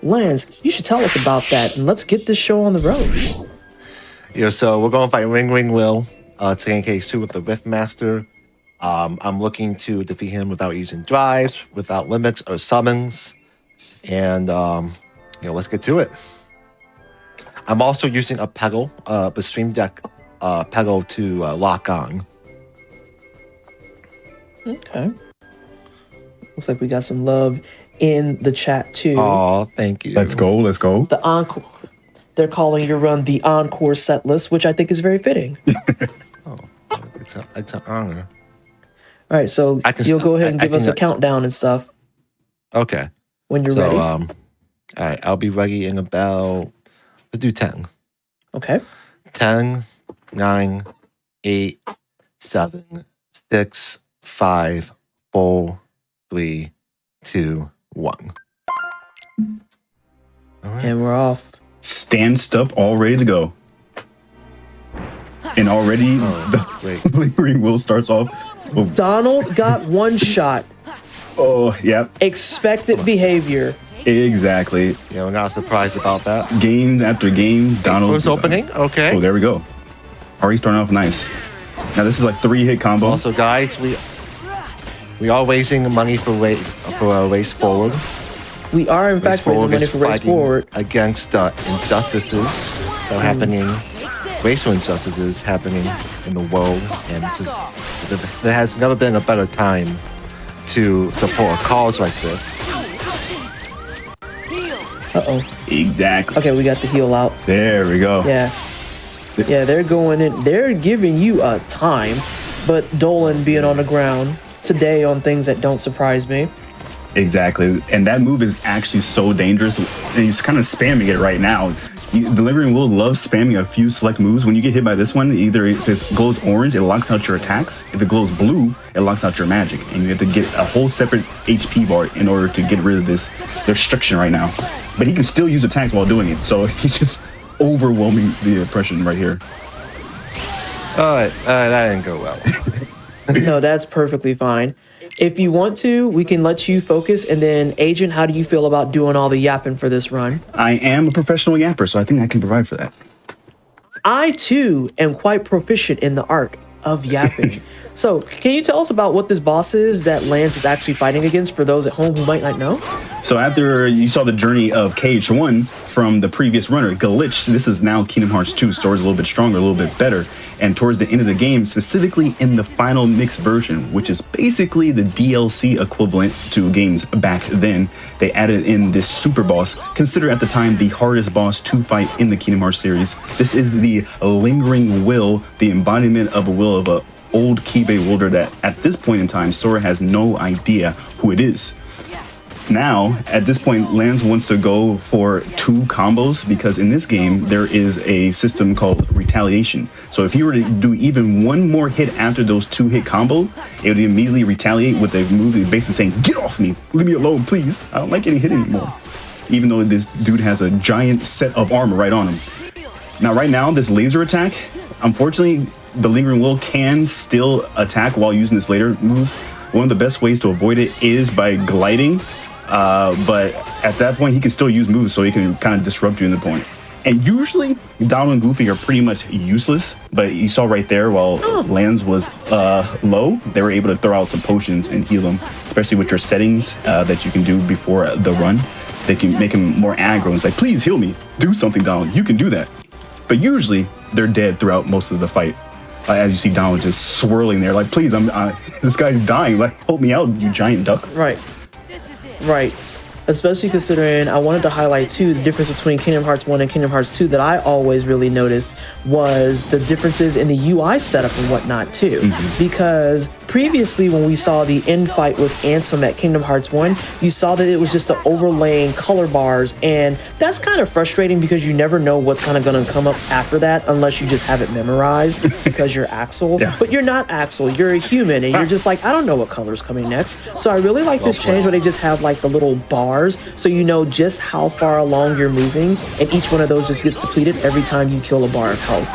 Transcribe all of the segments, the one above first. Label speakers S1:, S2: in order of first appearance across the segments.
S1: Lance, you should tell us about that, and let's get this show on the road.
S2: Yeah, so we're going to fight Ring Will to gain case 2 with the LanzTheMaster. I'm looking to defeat him without using drives, without limits or summons. And, let's get to it. I'm also using a Peggle, the Stream Deck Peggle to lock on.
S1: Okay. Looks like we got some love in the chat too.
S2: Oh, thank you.
S3: Let's go.
S1: The encore. They're calling your run the encore set list, which I think is very fitting.
S2: Oh, it's an honor.
S1: All right, so you'll go ahead and give us a countdown and stuff.
S2: Okay.
S1: When you're ready.
S2: All right, I'll be ready in about, let's do 10.
S1: Okay.
S2: 10, 9, 8, 7, 6, 5, 4, 3, 2, 1.
S1: All right. And we're off.
S3: Stand up, all ready to go. And already the lingering will starts off. Oh.
S1: Donald got one shot.
S3: Oh, yeah.
S1: Expected behavior.
S3: Exactly.
S2: Yeah, we're not surprised about that.
S3: Game after game, Donald.
S2: First opening, okay.
S3: Oh, there we go. Already starting off nice. Now this is like 3-hit combo.
S2: Also, guys, we are raising money for Race Forward.
S1: We are in fact raising money for Race Forward
S2: against injustices that are happening, racial injustices happening in the world, and there has never been a better time to support a cause like this.
S3: Exactly.
S1: Okay, we got the heal out.
S3: There we go.
S1: Yeah, they're going in. They're giving you a time, but Dolan being on the ground today on things that don't surprise me.
S3: Exactly, and that move is actually so dangerous. He's kind of spamming it right now. The Lingering Will loves spamming a few select moves. When you get hit by this one, either if it glows orange, it locks out your attacks. If it glows blue, it locks out your magic. And you have to get a whole separate HP bar in order to get rid of this restriction right now. But he can still use attacks while doing it. So he's just overwhelming the oppression right here.
S2: All right, that didn't go well.
S1: No, that's perfectly fine. If you want to, we can let you focus. And then, Agent, how do you feel about doing all the yapping for this run?
S3: I am a professional yapper, so I think I can provide for that.
S1: I, too, am quite proficient in the art of yapping. So, can you tell us about what this boss is that Lance is actually fighting against for those at home who might not know?
S3: So after you saw the journey of KH1 from the previous runner, Glitch, this is now Kingdom Hearts 2. Story's a little bit stronger, a little bit better. And towards the end of the game, specifically in the final mix version, which is basically the DLC equivalent to games back then, they added in this super boss, considered at the time the hardest boss to fight in the Kingdom Hearts series. This is the Lingering Will, the embodiment of a will of a old Keyblade wielder that at this point in time, Sora has no idea who it is. Now, at this point, Lance wants to go for 2 combos because in this game, there is a system called retaliation. So if you were to do even one more hit after those 2-hit combo, it would immediately retaliate with a move basically saying, "Get off me, leave me alone, please. I don't like getting hit anymore." Even though this dude has a giant set of armor right on him. Now, right now, this laser attack, unfortunately, the Lingering Will can still attack while using this later move. One of the best ways to avoid it is by gliding. But at that point, he can still use moves, so he can kind of disrupt you in the point. And usually, Donald and Goofy are pretty much useless. But you saw right there, while Lance was low, they were able to throw out some potions and heal him, especially with your settings that you can do before the run. They can make him more aggro and say, "Please heal me. Do something, Donald. You can do that." But usually, they're dead throughout most of the fight. As you see Donald just swirling there, like, "Please, this guy's dying. Like, help me out, you giant duck."
S1: Right. Right. Especially considering I wanted to highlight too the difference between Kingdom Hearts 1 and Kingdom Hearts 2 that I always really noticed was the differences in the UI setup and whatnot too. Because previously when we saw the end fight with Ansem at Kingdom Hearts 1, you saw that it was just the overlaying color bars, and that's kind of frustrating because you never know what's kind of going to come up after that unless you just have it memorized because you're Axel.
S3: Yeah.
S1: But you're not Axel, you're a human, and you're just like, I don't know what color's coming next. So I really like this change where they just have like the little bars so you know just how far along you're moving, and each one of those just gets depleted every time you kill a bar of health.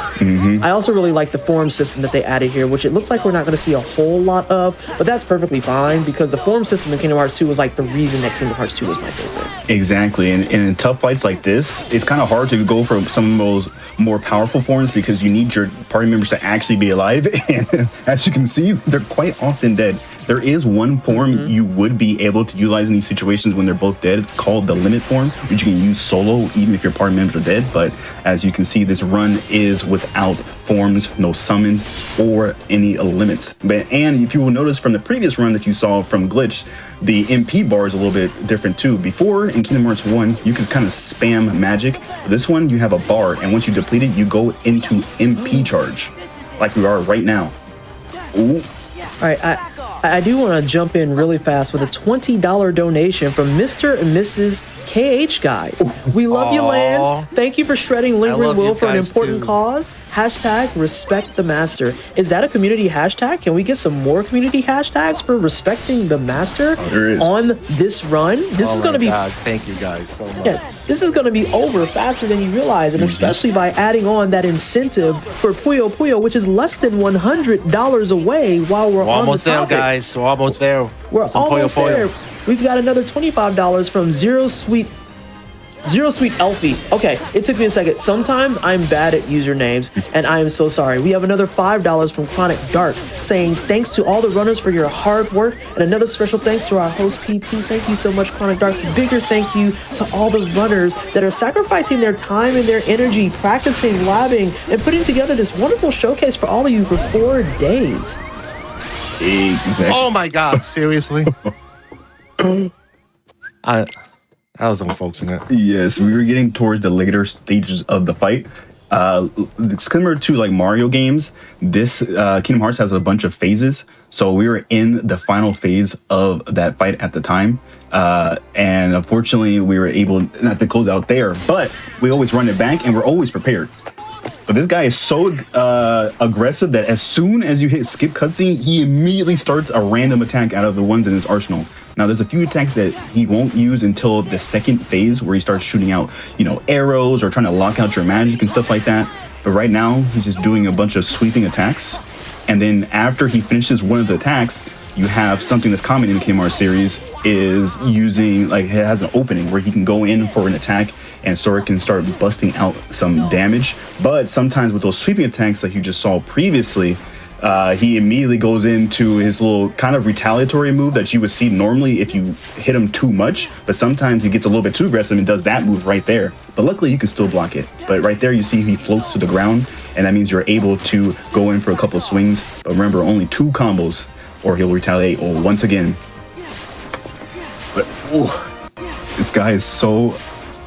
S1: I also really like the form system that they added here, which it looks like we're not going to see a whole lot of, but that's perfectly fine because the form system in Kingdom Hearts 2 was like the reason that Kingdom Hearts 2 was my favorite.
S3: Exactly, and in tough fights like this, it's kind of hard to go for some of those more powerful forms because you need your party members to actually be alive, and as you can see, they're quite often dead. There is one form you would be able to utilize in these situations when they're both dead, called the limit form, which you can use solo even if your party members are dead. But as you can see, this run is without forms, no summons, or any limits. And if you will notice from the previous run that you saw from Glitch, the MP bar is a little bit different too. Before, in Kingdom Hearts 1, you could kind of spam magic. This one, you have a bar, and once you deplete it, you go into MP charge, like we are right now. Ooh.
S1: All right, I do want to jump in really fast with a $20 donation from Mr. and Mrs. KH Guys. We love you, Lanz. Thank you for shredding Lingering Will for an important cause. Hashtag respect the master. Is that a community hashtag? Can we get some more community hashtags for respecting the master on this run? This is going to be.
S2: God, thank you guys so much.
S1: Yeah, this is going to be over faster than you realize, and especially by adding on that incentive for Puyo Puyo, which is less than $100 away while we're on
S2: almost
S1: the
S2: there,
S1: topic.
S2: guys. We're almost there.
S1: We're almost there. We've got another $25 from Zero Sweet Elfie. Okay, it took me a second. Sometimes I'm bad at usernames, and I am so sorry. We have another $5 from Chronic Dark, saying thanks to all the runners for your hard work, and another special thanks to our host PT. Thank you so much, Chronic Dark. Bigger thank you to all the runners that are sacrificing their time and their energy, practicing, labbing, and putting together this wonderful showcase for all of you for 4 days.
S3: Exactly.
S2: Oh my God! Seriously? I was unfolksing it.
S3: Yes, we were getting towards the later stages of the fight. It's similar to like Mario games. This Kingdom Hearts has a bunch of phases, so we were in the final phase of that fight at the time, and unfortunately, we were able not to close out there. But we always run it back, and we're always prepared. But this guy is so aggressive that as soon as you hit skip cutscene, he immediately starts a random attack out of the ones in his arsenal. Now, there's a few attacks that he won't use until the second phase where he starts shooting out, arrows or trying to lock out your magic and stuff like that. But right now, he's just doing a bunch of sweeping attacks. And then after he finishes one of the attacks, you have something that's common in the Kingdom Hearts series is using, it has an opening where he can go in for an attack and Sora can start busting out some damage. But sometimes with those sweeping attacks like you just saw previously, he immediately goes into his little kind of retaliatory move that you would see normally if you hit him too much. But sometimes he gets a little bit too aggressive and does that move right there. But luckily you can still block it. But right there you see he floats to the ground, and that means you're able to go in for a couple swings. But remember, only 2 combos or he'll retaliate once again. But this guy is so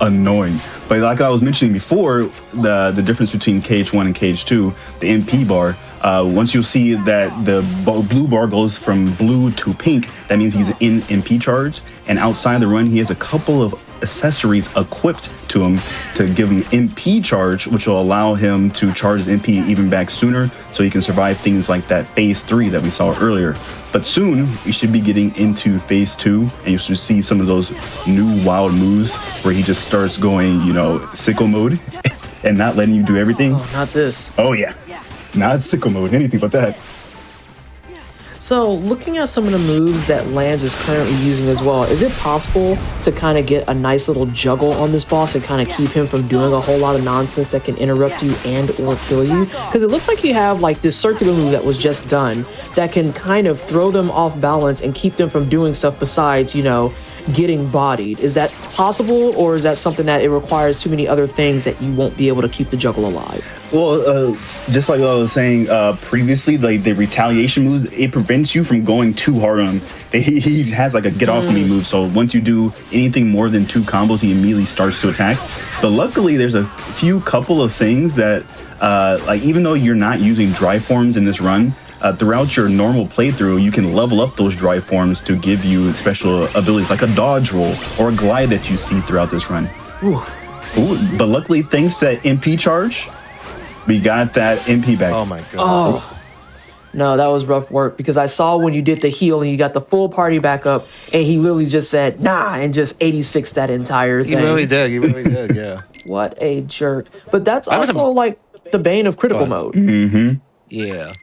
S3: annoying. But like I was mentioning before, the difference between KH1 and KH2, the MP bar, once you'll see that the blue bar goes from blue to pink, that means he's in MP charge. And outside the run, he has a couple of accessories equipped to him to give him MP charge, which will allow him to charge his MP even back sooner, so he can survive things like that phase 3 that we saw earlier. But soon, we should be getting into phase 2, and you should see some of those new wild moves where he just starts going, sicko mode and not letting you do everything.
S1: Oh, not this.
S3: Oh yeah, not sicko mode, anything but that.
S1: So, looking at some of the moves that Lanz is currently using as well, is it possible to kind of get a nice little juggle on this boss and kind of keep him from doing a whole lot of nonsense that can interrupt you and or kill you? Because it looks like you have like this circular move that was just done that can kind of throw them off balance and keep them from doing stuff besides, getting bodied. Is that possible, or is that something that it requires too many other things that you won't be able to keep the juggle alive?
S3: Well, just like I was saying previously, like the retaliation moves, it prevents you from going too hard on him. He has like a get off me move, so once you do anything more than 2 combos, he immediately starts to attack. But luckily, there's a couple of things that, even though you're not using dry forms in this run, throughout your normal playthrough, you can level up those dry forms to give you special abilities like a dodge roll or a glide that you see throughout this run. Ooh, but luckily, thanks to that MP charge, we got that MP back.
S2: Oh my God.
S1: Oh. No, that was rough work, because I saw when you did the heal and you got the full party back up, and he literally just said, nah, and just 86 that entire thing.
S2: He really did, yeah.
S1: What a jerk. But that's also like the bane of critical mode.
S3: Mm-hmm.
S2: Yeah.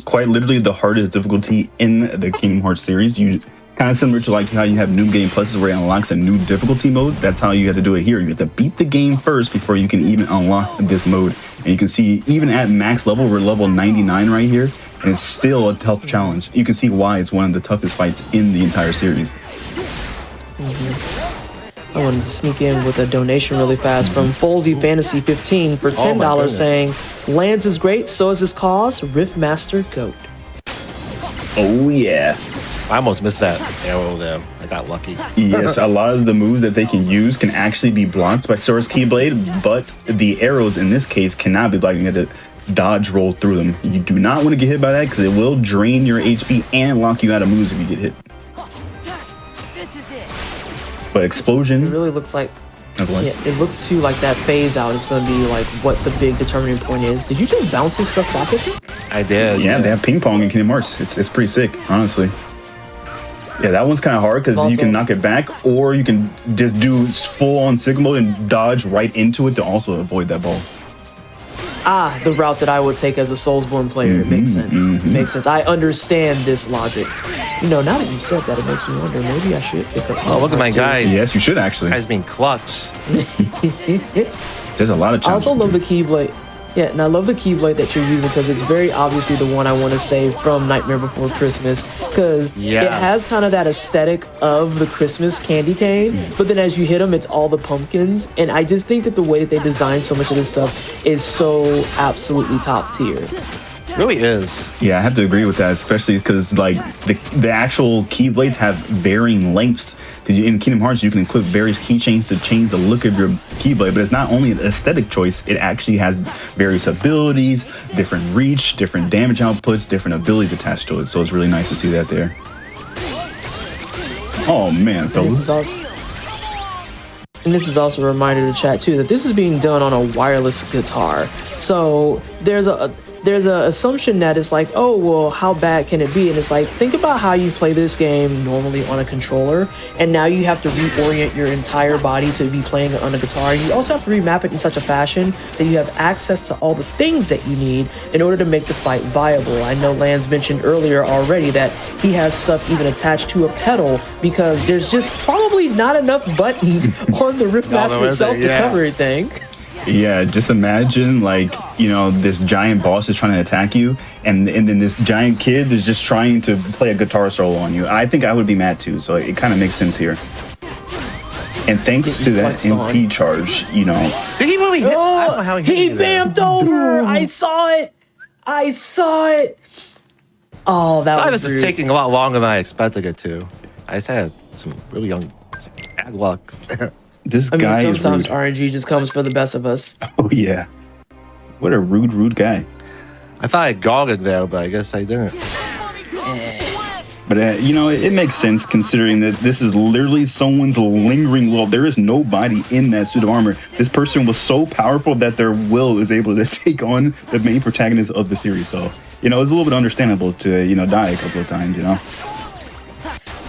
S3: quite literally the hardest difficulty in the Kingdom Hearts series. You kind of similar to like how you have New Game Pluses where it unlocks a new difficulty mode. That's how you have to do it here. You have to beat the game first before you can even unlock this mode. And you can see even at max level, we're level 99 right here, and it's still a tough challenge. You can see why it's one of the toughest fights in the entire series.
S1: I wanted to sneak in with a donation really fast from Folsey Fantasy 15 for $10 saying, Lanz is great, so is his cause, Riftmaster GOAT.
S3: Oh yeah.
S2: I almost missed that arrow there. I got lucky.
S3: Yes, a lot of the moves that they can use can actually be blocked by Sora's Keyblade, but the arrows in this case cannot be blocked. You have to dodge roll through them. You do not want to get hit by that because it will drain your HP and lock you out of moves if you get hit. But explosion.
S1: It really looks like,
S3: yeah,
S1: it looks too like that phase out is going to be like what the big determining point is. Did you just bounce this stuff back at me?
S2: I did.
S3: Yeah, they have ping pong in Kingdom Hearts. It's pretty sick, honestly. Yeah, that one's kind of hard because you can knock it back, or you can just do full on Sigma mode and dodge right into it to also avoid that ball.
S1: The route that I would take as a Soulsborne player. It makes sense. It makes sense. I understand this logic. You know, now that you said that, it makes me wonder, maybe I should pick up.
S2: Oh, look at my guys.
S3: Yes, you should actually.
S2: Guys being clutch.
S3: There's a lot of challenges.
S1: I also love the Keyblade. Yeah, and I love the Keyblade that you're using because it's very obviously the one I want to save from Nightmare Before Christmas because it has kind of that aesthetic of the Christmas candy cane, but then as you hit them, it's all the pumpkins, and I just think that the way that they design so much of this stuff is so absolutely top tier.
S2: Really is.
S3: Yeah, I have to agree with that, especially because like the actual Keyblades have varying lengths. Because in Kingdom Hearts, you can equip various keychains to change the look of your Keyblade, but it's not only an aesthetic choice, it actually has various abilities, different reach, different damage outputs, different abilities attached to it. So it's really nice to see that there. Oh man, fellas.
S1: And this is also a reminder to chat too that this is being done on a wireless guitar. So there's a assumption that it's like, oh, well, how bad can it be? And it's like, think about how you play this game normally on a controller, and now you have to reorient your entire body to be playing it on a guitar. You also have to remap it in such a fashion that you have access to all the things that you need in order to make the fight viable. I know Lanz mentioned earlier already that he has stuff even attached to a pedal because there's just probably not enough buttons on the Riftmaster itself to cover everything.
S3: Yeah, just imagine like, you know, this giant boss is trying to attack you and then this giant kid is just trying to play a guitar solo on you. I think I would be mad too, so it kind of makes sense here. And thanks to that MP charge, you know.
S2: Did he really hit? I don't know how
S1: he vamped over! I saw it! I saw it! Oh, that was
S2: rude. This is taking a lot longer than I expected it to. I just had some really some bad luck.
S3: This guy is
S1: sometimes
S3: rude.
S1: RNG just comes for the best of us.
S3: Oh yeah, what a rude guy.
S2: I thought I guarded there, but I guess I didn't.
S3: But you know, it makes sense considering that this is literally someone's lingering will. There is nobody in that suit of armor. This person was so powerful that their will is able to take on the main protagonist of the series. So, you know, it's a little bit understandable to, you know, die a couple of times, you know.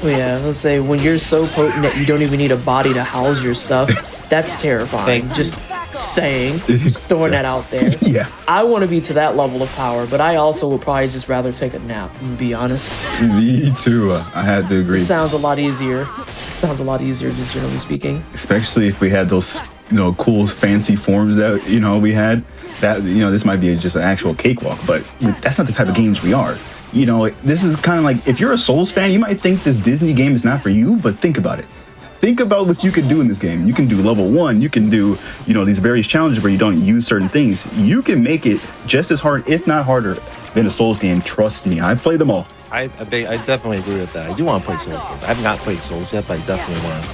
S1: Well, yeah, let's say when you're so potent that you don't even need a body to house your stuff, that's terrifying. Just saying, just throwing that out there.
S3: Yeah.
S1: I want to be to that level of power, but I also would probably just rather take a nap, and be honest.
S3: Me too. I had to agree.
S1: It sounds a lot easier. Sounds a lot easier, just generally speaking.
S3: Especially if we had those, you know, cool fancy forms that, you know, we had. That, you know, this might be just an actual cakewalk, but that's not the type of games we are. You know, this is kind of like, if you're a Souls fan, you might think this Disney game is not for you, but think about it. Think about what you can do in this game. You can do level 1, you can do, you know, these various challenges where you don't use certain things. You can make it just as hard, if not harder, than a Souls game. Trust me, I've played them all.
S2: I definitely agree with that. I do want to play Souls games. I have not played Souls yet, but I definitely want to.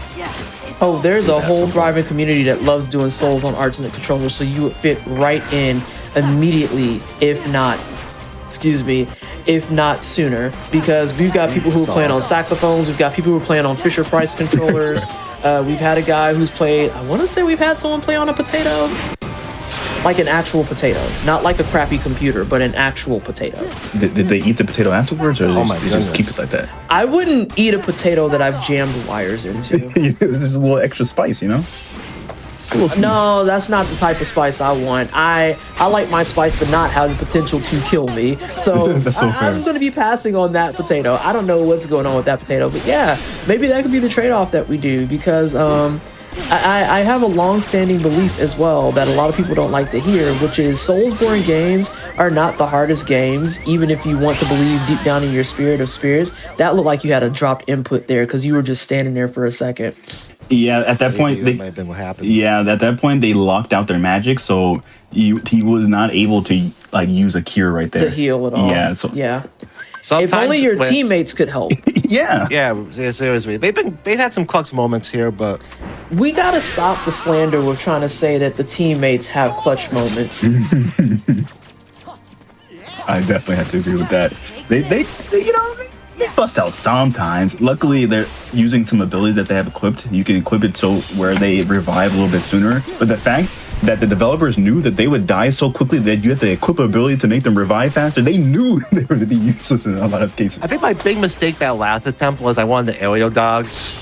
S1: Oh, there's a whole thriving community that loves doing Souls on alternate controllers, so you would fit right in immediately, if not sooner, because we've got people who are playing on saxophones, we've got people who are playing on Fisher-Price controllers, we've had a guy who's played, I want to say we've had someone play on a potato, like an actual potato, not like a crappy computer, but an actual potato.
S3: Did they eat the potato afterwards, or did they just keep it like that?
S1: I wouldn't eat a potato that I've jammed wires into.
S3: There's a little extra spice, you know? We'll see.
S1: No, that's not the type of spice I want. I like my spice to not have the potential to kill me. So,
S3: That's so fair.
S1: I'm going to be passing on that potato. I don't know what's going on with that potato, but yeah, maybe that could be the trade-off that we do because I have a long-standing belief as well that a lot of people don't like to hear, which is Soulsborne games are not the hardest games, even if you want to believe deep down in your spirit of spirits. That looked like you had a dropped input there because you were just standing there for a second.
S3: Yeah, at that point,
S2: That might have been what happened.
S3: Yeah, at that point they locked out their magic, so he was not able to like use a cure right there
S1: To heal at all.
S3: Yeah, so
S1: yeah.
S2: Sometimes
S1: If only your
S2: when-
S1: teammates could help.
S3: yeah.
S2: Yeah, seriously. They've had some clutch moments here, but
S1: We gotta stop the slander with trying to say that the teammates have clutch moments.
S3: I definitely have to agree with that. They they bust out sometimes. Luckily, they're using some abilities that they have equipped. You can equip it so where they revive a little bit sooner. But the fact that the developers knew that they would die so quickly that you have to equip ability to make them revive faster, they knew they were going to be useless in a lot of cases.
S2: I think my big mistake that last attempt was I wanted the aerial dogs.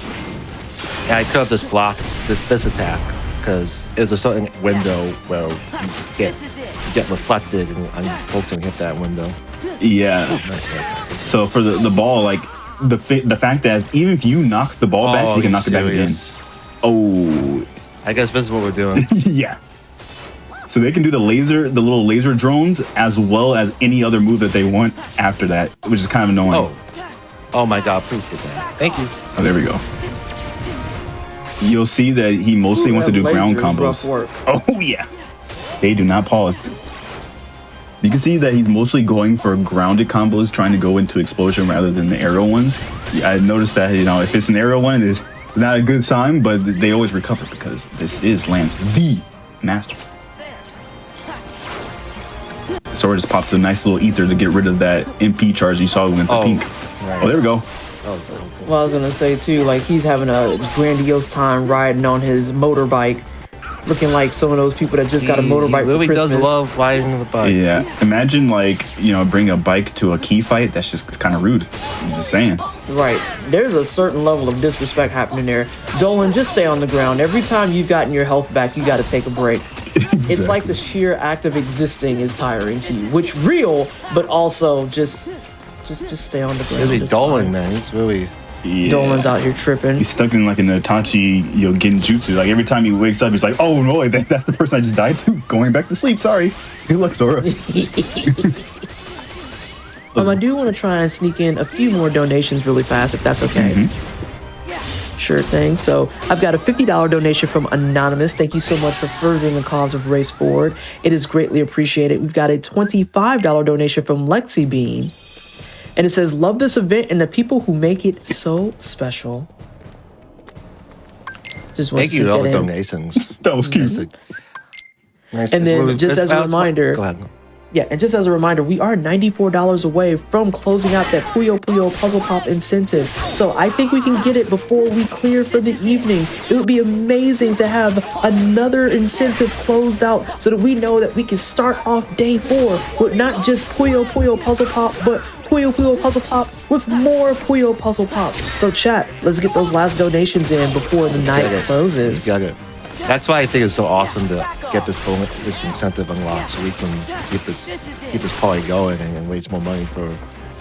S2: And I could have just blocked this attack because there's a certain window where you get reflected and I'm supposed to hit that window.
S3: Yeah.
S2: Nice.
S3: So for the ball, like the fact that even if you knock the ball back, you can knock it back again. Oh,
S2: I guess this is what we're doing.
S3: yeah. So they can do the little laser drones, as well as any other move that they want after that, which is kind of annoying.
S2: Oh my God! Please get that. Thank you.
S3: Oh, there we go. You'll see that he mostly wants to do ground combos. Oh yeah, they do not pause. You can see that he's mostly going for grounded combos, trying to go into explosion rather than the aerial ones. I noticed that if it's an aerial one, it's not a good sign, but they always recover because this is LanzTheMaster. Sora just popped a nice little ether to get rid of that MP charge you saw went to pink.
S2: Nice.
S3: Oh, there we go.
S2: That was helpful.
S1: Well, I was gonna say too, like he's having a grandiose time riding on his motorbike, looking like some of those people that just got a motorbike
S2: He really
S1: for Christmas.
S2: does love riding the bike.
S3: Yeah, imagine bring a bike to a key fight. That's just kind of rude. I'm just saying.
S1: Right. There's a certain level of disrespect happening there. Dolan, just stay on the ground. Every time you've gotten your health back, you got to take a break. It's like the sheer act of existing is tiring to you, which real, but also just stay on the ground.
S2: He's really
S1: It's
S2: Dolan,
S1: fine.
S2: man. He's really.
S3: Yeah.
S1: Dolan's out here tripping.
S3: He's stuck in like an Itachi, genjutsu. Like every time he wakes up, he's like, "Oh no, that's the person I just died to." Going back to sleep. Sorry. Good luck, Sora.
S1: I do want to try and sneak in a few more donations really fast, if that's okay. Sure thing. So I've got a $50 donation from Anonymous. Thank you so much for furthering the cause of Race Forward. It is greatly appreciated. We've got a $25 donation from Lexi Bean. And it says, love this event and the people who make it so special. Just want
S2: Thank
S1: to
S2: you
S1: sneak
S2: for all the
S1: that in.
S2: donations.
S3: That was cute.
S2: Nice.
S1: And then just as a reminder,
S2: Go ahead.
S1: yeah, and just as a reminder, we are $94 away from closing out that Puyo Puyo Puzzle Pop incentive. So I think we can get it before we clear for the evening. It would be amazing to have another incentive closed out so that we know that we can start off day 4 with not just Puyo Puyo Puzzle Pop, but Puyo Puyo Puzzle Pop with more Puyo Puzzle Pop. So chat, let's get those last donations in before the night closes.
S2: Got it. That's why I think it's so awesome to get this incentive unlocked, so we can keep this party going and raise more money for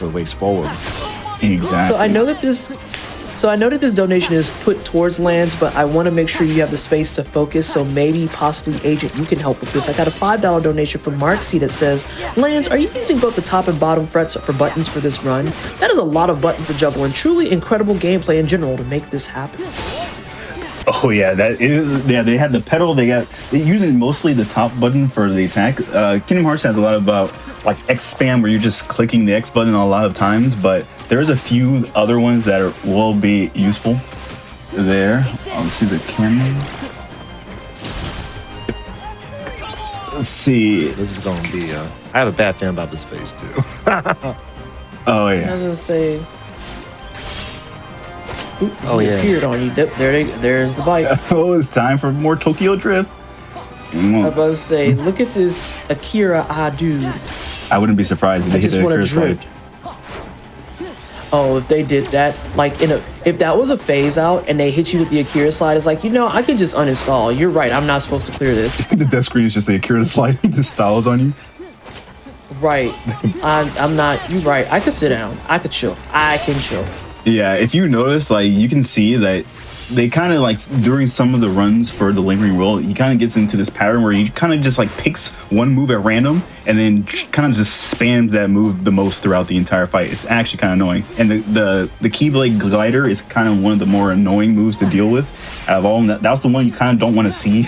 S2: Race Forward.
S3: Exactly.
S1: So I know that this donation is put towards Lanz, but I want to make sure you have the space to focus. So maybe, possibly, Agent, you can help with this. I got a $5 donation from Mark C that says, Lanz, are you using both the top and bottom frets for buttons for this run? That is a lot of buttons to juggle and truly incredible gameplay in general to make this happen.
S3: Oh yeah, that is. Yeah, they had the pedal. They're using mostly the top button for the attack. Kingdom Hearts has a lot about like X spam, where you're just clicking the X button a lot of times. But there's a few other ones that will be useful. There, let's see the camera. Let's see.
S2: This is going to be. I have a bad feeling about this phase too.
S3: Oh
S1: I
S3: yeah.
S1: was gonna say. Oop,
S2: Oh,
S1: he
S2: yeah.
S1: appeared on you. There's the bike.
S3: Oh, it's time for more Tokyo Drift.
S1: I was about to say, look at this Akira dude.
S3: I wouldn't be surprised if
S1: I
S3: they hit
S1: just
S3: the
S1: want to
S3: curse
S1: drift. Oh, if they did that, like if that was a phase out and they hit you with the Akira slide, it's like, I can just uninstall. You're right. I'm not supposed to clear this.
S3: The death screen is just the Akira sliding the styles on you.
S1: Right. I'm not. You're right. I could sit down. I could chill. I can chill.
S3: Yeah, if you notice, like, you can see that they kind of, like, during some of the runs for the Lingering Will, he kind of gets into this pattern where he kind of just, like, picks one move at random and then kind of just spams that move the most throughout the entire fight. It's actually kind of annoying. And the Keyblade Glider is kind of one of the more annoying moves to deal with out of all. And that was the one you kind of don't want to see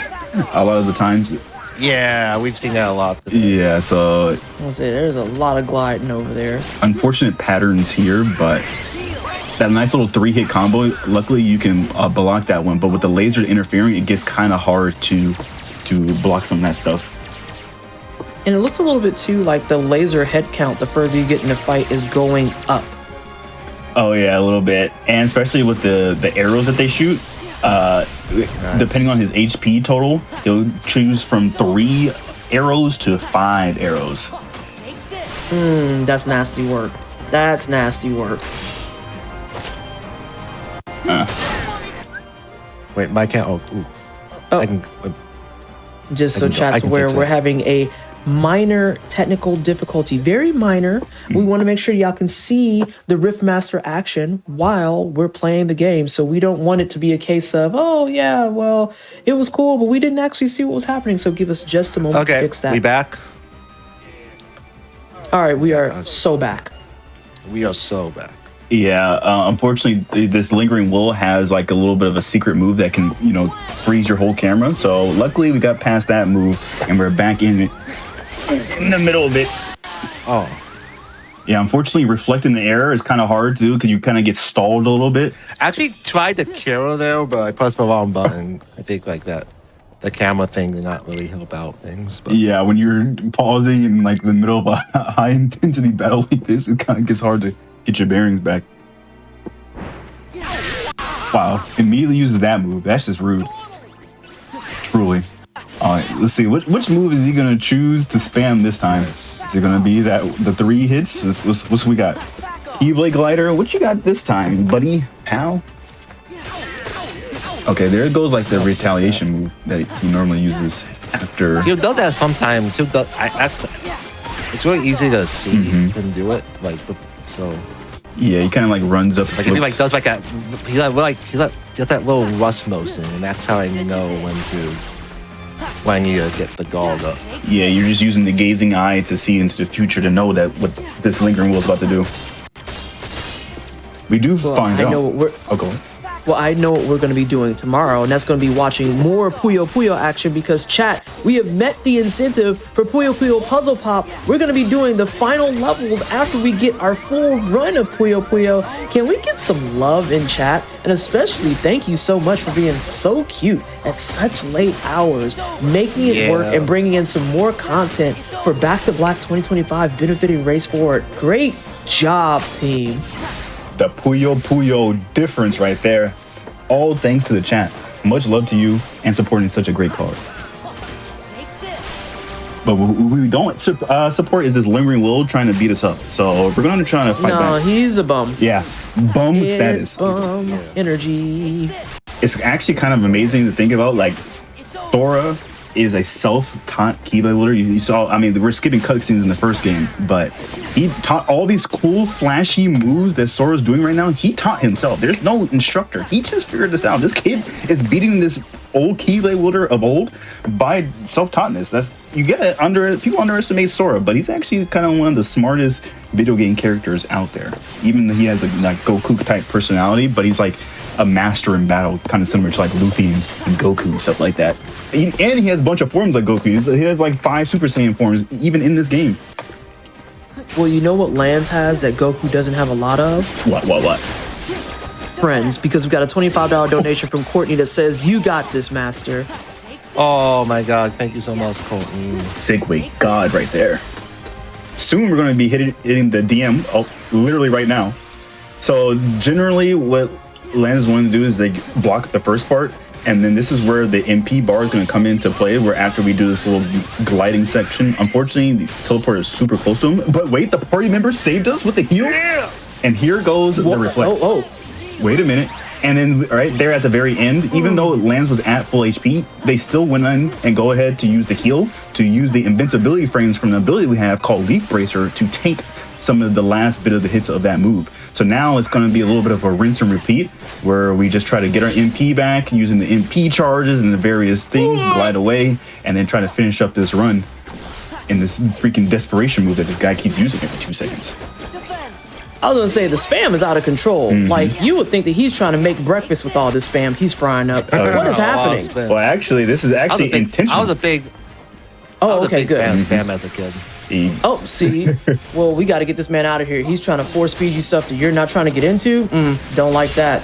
S3: a lot of the times.
S2: Yeah, we've seen that a lot today.
S3: Yeah, so...
S1: I'll say there's a lot of gliding over there.
S3: Unfortunate patterns here, but... That nice little 3-hit combo, luckily you can block that one, but with the laser interfering, it gets kind of hard to block some of that stuff.
S1: And it looks a little bit too like the laser head count, the further you get in the fight, is going up.
S3: Oh yeah, a little bit. And especially with the arrows that they shoot, nice. Depending on his HP total, they'll choose from 3 arrows to 5 arrows.
S1: That's nasty work. That's nasty work.
S2: Wait, my count.
S1: Oh.
S2: I can.
S1: Just so chat's aware, we're having a minor technical difficulty, very minor. We want to make sure y'all can see the Riftmaster action while we're playing the game. So we don't want it to be a case of, oh yeah, well, it was cool, but we didn't actually see what was happening. So give us just a moment to fix that.
S2: We back?
S1: All right, we are so back.
S2: We are so back.
S3: Yeah, unfortunately, this Lingering Will has like a little bit of a secret move that can, freeze your whole camera. So luckily we got past that move and we're back in the middle of it.
S2: Oh.
S3: Yeah, unfortunately, reflecting the error is kind of hard to do because you kind of get stalled a little bit.
S2: I actually tried the camera there, but I pressed the wrong button. I think like that. The camera thing did not really help out things. But.
S3: Yeah, when you're pausing in like the middle of a high intensity battle like this, it kind of gets hard to get your bearings back. Wow, immediately uses that move. That's just rude. Truly. All right, let's see. Which move is he gonna choose to spam this time? Is it gonna be the 3 hits? What's we got? Keyblade Glider. What you got this time, buddy? Pal? Okay, there goes like the retaliation move that he normally uses after.
S2: He does that sometimes. It's really easy to see him do it. So.
S3: Yeah, he kind of like runs up.
S2: Like if he like does like that, he does that little rust motion, and that's how I know when you get the guard up.
S3: Yeah, you're just using the gazing eye to see into the future to know that what this Lingering Will is about to do. We do find out.
S1: Well, I know what we're going to be doing tomorrow, and that's going to be watching more Puyo Puyo action because, chat, we have met the incentive for Puyo Puyo Puzzle Pop. We're going to be doing the final levels after we get our full run of Puyo Puyo. Can we get some love in chat? And especially, thank you so much for being so cute at such late hours, making it work and bringing in some more content for Back to Black 2025 benefiting Race Forward. Great job, team.
S3: The Puyo Puyo difference right there. All thanks to the chat. Much love to you and supporting such a great cause. But what we don't support is this Lingering Will trying to beat us up. So we're going to try to fight back.
S1: No, he's a bum.
S3: Yeah, bum status.
S1: Bum energy.
S3: It's actually kind of amazing to think about. Like, Sora is a self-taught Keyblade wielder. You saw, I mean, we're skipping cutscenes in the first game, but he taught all these cool, flashy moves that Sora's doing right now. He taught himself. There's no instructor. He just figured this out. This kid is beating this old Keyblade wielder of old by self-taughtness. People underestimate Sora, but he's actually kind of one of the smartest video game characters out there. Even though he has like Goku type personality, but he's like a master in battle, kind of similar to like Luffy and Goku and stuff like that. And he has a bunch of forms like Goku. He has like 5 Super Saiyan forms, even in this game.
S1: Well, you know what Lanz has that Goku doesn't have a lot of?
S3: What?
S1: Friends, because we got a $25 donation from Courtney that says, "You got this, Master."
S2: Oh my God, thank you so much, Colton.
S3: Segway God right there. Soon we're going to be hitting the DM, literally right now. So generally what Lanz wanted to do is they block the first part, and then this is where the MP bar is going to come into play, where after we do this little gliding section. Unfortunately, the teleporter is super close to him. But wait, the party member saved us with the heal? Yeah! And here goes the reflect. Wait a minute. And then right there at the very end, even though Lanz was at full HP, they still went in and go ahead to use the heal, to use the invincibility frames from the ability we have called Leaf Bracer to tank some of the last bit of the hits of that move. So now it's going to be a little bit of a rinse and repeat where we just try to get our MP back using the MP charges and the various things, glide away, and then try to finish up this run in this freaking desperation move that this guy keeps using every 2 seconds.
S1: I was gonna say the spam is out of control. Like you would think that he's trying to make breakfast with all this spam he's frying up. What is happening?
S3: Well, actually, this is actually intentional.
S2: I was a big
S1: good.
S2: fan of spam as a kid.
S1: Oh, see, well, we got to get this man out of here. He's trying to force feed you stuff that you're not trying to get into. Don't like that.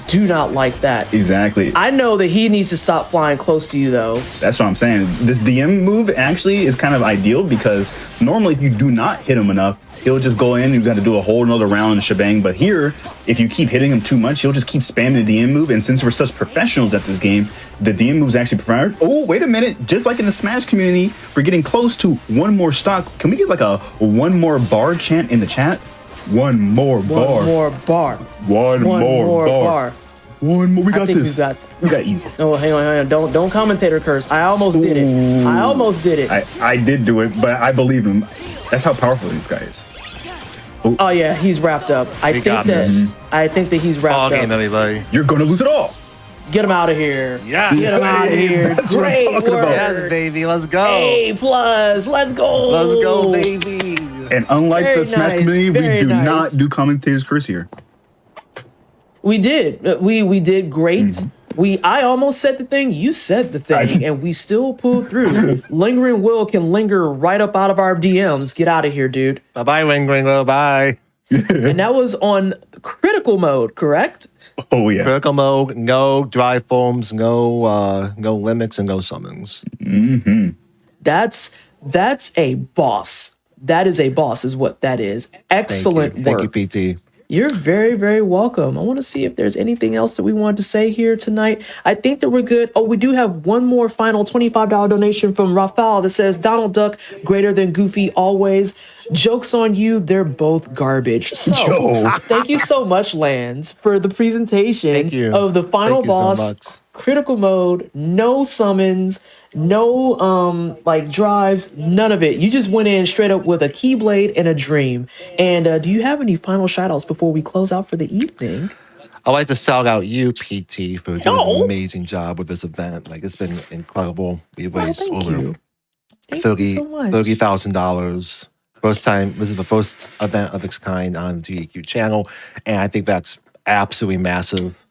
S1: Do not like that.
S3: Exactly.
S1: I know that he needs to stop flying close to you, though.
S3: That's what I'm saying. This DM move actually is kind of ideal because normally if you do not hit him enough, he'll just go in and you got to do a whole nother round and shebang. But here, if you keep hitting him too much, he'll just keep spamming the DM move. And since we're such professionals at this game, the DM move is actually preferred. Oh, wait a minute. Just like in the Smash community, we're getting close to one more stock. Can we get like a one more bar chant in the chat? One more bar.
S1: One more bar.
S3: One more bar. One more. We got this. We got easy.
S1: Oh, hang on. Don't commentator curse. I almost did it. I almost did it.
S3: I did do it, but I believe him. That's how powerful this guy is.
S1: Oh yeah, he's wrapped up. I think that he's wrapped
S2: Ball game,
S1: up.
S2: everybody.
S3: You're gonna lose it all.
S1: Get him out of here.
S2: Yeah.
S1: Get him out of here.
S3: That's what I'm
S1: Great
S3: talking
S1: work.
S3: about.
S2: Yes, baby. Let's go.
S1: A+. Let's go.
S2: Let's go, baby.
S3: And unlike
S1: Very
S3: the Smash
S1: nice,
S3: community, we
S1: very
S3: do
S1: nice.
S3: not do commentators curse here.
S1: We did. We did great. I almost said the thing. You said the thing, and we still pulled through. Lingering Will can linger right up out of our DMs. Get out of here, dude.
S2: Bye-bye, Ringo. Bye.
S1: And that was on critical mode, correct?
S3: Oh yeah.
S2: Critical mode, no dry forms, no limits, and no summons.
S1: That's a boss. That is a boss, is what that is. Excellent work.
S2: Thank you, PT.
S1: You're very, very welcome. I want to see if there's anything else that we wanted to say here tonight. I think that we're good. Oh, we do have one more final $25 donation from Rafael that says, Donald Duck, greater than Goofy always. Joke's on you. They're both garbage. So thank you so much, Lanz, for the presentation of the final boss, critical mode, no summons, no like drives, none of it. You just went in straight up with a Keyblade and a dream. And do you have any final shout outs before we close out for the evening?
S2: I'd like to shout out you, PT, for doing an amazing job with this event. Like, it's been incredible. We raised over $30,000. First time, this is the first event of its kind on the GEQ channel, and I think that's absolutely massive.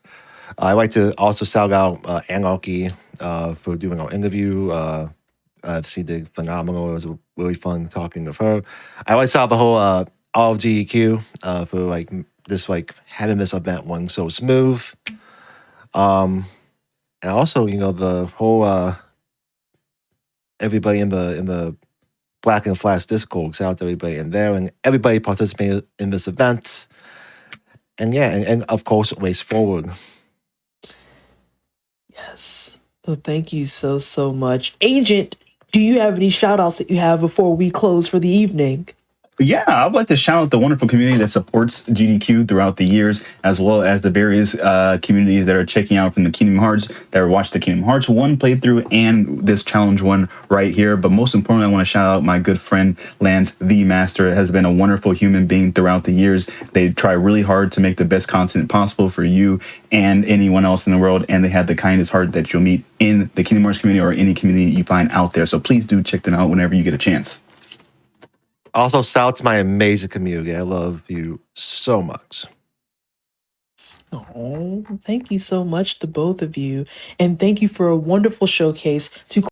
S2: I'd like to also shout out Anarchy for doing our interview. She did phenomenal. It was really fun talking with her. I like to shout out the whole all of GEQ for having this event one so smooth. And also, the whole everybody in the Black and Flash Discord. Shout out to everybody in there and everybody participating in this event. And and of course, Race Forward.
S1: Yes. Well, thank you so much. Agent, do you have any shout outs that you have before we close for the evening?
S3: Yeah, I'd like to shout out the wonderful community that supports GDQ throughout the years, as well as the various communities that are checking out from the Kingdom Hearts, that watched the Kingdom Hearts 1 playthrough and this challenge one right here. But most importantly, I want to shout out my good friend, LanzTheMaster, has been a wonderful human being throughout the years. They try really hard to make the best content possible for you and anyone else in the world, and they have the kindest heart that you'll meet in the Kingdom Hearts community or any community you find out there. So please do check them out whenever you get a chance.
S2: Also, shout out to my amazing community. I love you so much.
S1: Oh, thank you so much to both of you. And thank you for a wonderful showcase to